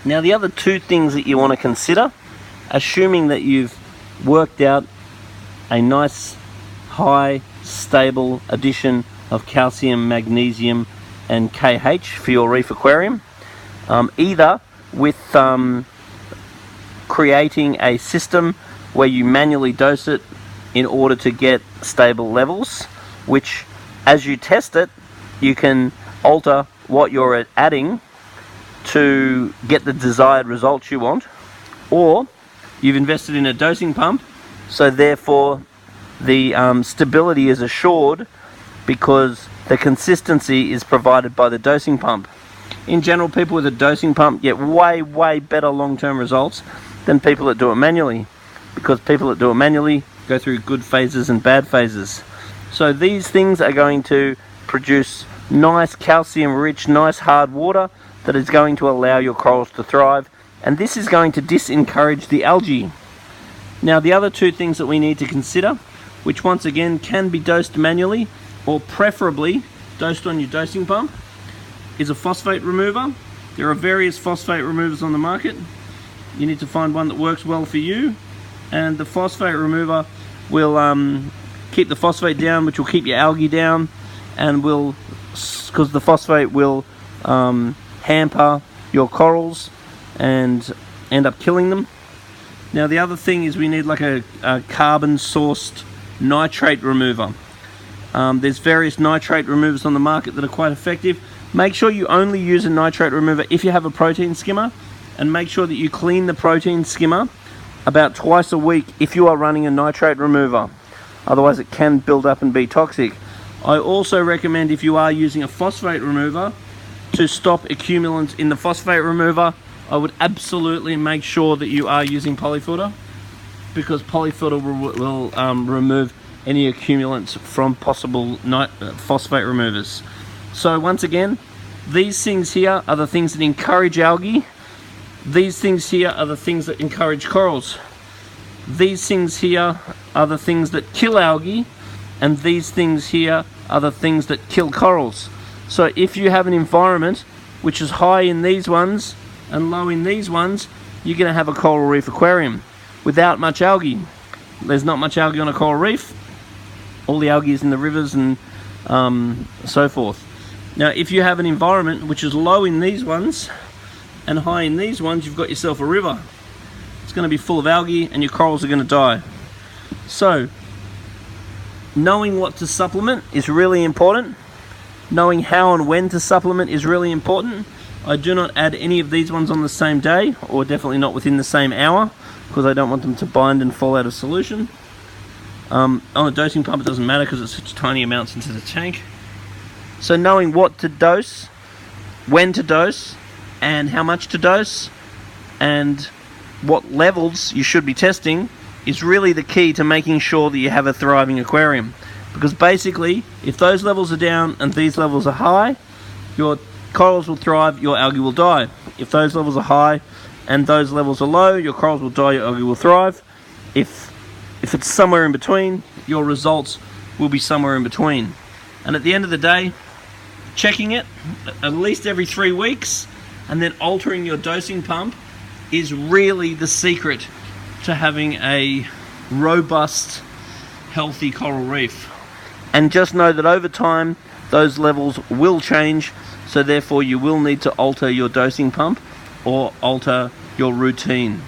Now the other two things that you want to consider, assuming that you've worked out a nice high stable addition of calcium, magnesium and KH for your reef aquarium, either with creating a system where you manually dose it in order to get stable levels, which as you test it you can alter what you're adding to get the desired results you want, or you've invested in a dosing pump, so therefore the stability is assured because the consistency is provided by the dosing pump. In general, people with a dosing pump get way better long-term results than people that do it manually, because people that do it manually go through good phases and bad phases. So these things are going to produce nice calcium rich, nice hard water that is going to allow your corals to thrive, and this is going to disencourage the algae. Now the other two things that we need to consider, which once again can be dosed manually or preferably dosed on your dosing pump, is a phosphate remover. There are various phosphate removers on the market. You need to find one that works well for you, and the phosphate remover will keep the phosphate down, which will keep your algae down, and will, because the phosphate will hamper your corals and end up killing them. Now the other thing is we need like a carbon sourced nitrate remover. There's various nitrate removers on the market that are quite effective. Make sure you only use a nitrate remover if you have a protein skimmer, and make sure that you clean the protein skimmer about twice a week if you are running a nitrate remover. Otherwise it can build up and be toxic. I also recommend, if you are using a phosphate remover, to stop accumulants in the phosphate remover. I would absolutely make sure that you are using polyfilter, because polyfilter will remove any accumulants from possible phosphate removers. So once again, these things here are the things that encourage algae. These things here are the things that encourage corals. These things here are the things that kill algae, and these things here are the things that kill corals. So if you have an environment which is high in these ones and low in these ones, you're going to have a coral reef aquarium without much algae. There's not much algae on a coral reef. All the algae is in the rivers and so forth. Now if you have an environment which is low in these ones and high in these ones, you've got yourself a river. It's going to be full of algae and your corals are going to die. So knowing what to supplement is really important. Knowing how and when to supplement is really important. I do not add any of these ones on the same day, or definitely not within the same hour, because I don't want them to bind and fall out of solution. On a dosing pump it doesn't matter because it's such tiny amounts into the tank. So knowing what to dose, when to dose, and how much to dose, and what levels you should be testing is really the key to making sure that you have a thriving aquarium. Because basically, if those levels are down and these levels are high, your corals will thrive, your algae will die. If those levels are high and those levels are low, your corals will die, your algae will thrive. If it's somewhere in between, your results will be somewhere in between. And at the end of the day, checking it at least every 3 weeks and then altering your dosing pump is really the secret to having a robust, healthy coral reef. And just know that over time those levels will change, so therefore you will need to alter your dosing pump or alter your routine.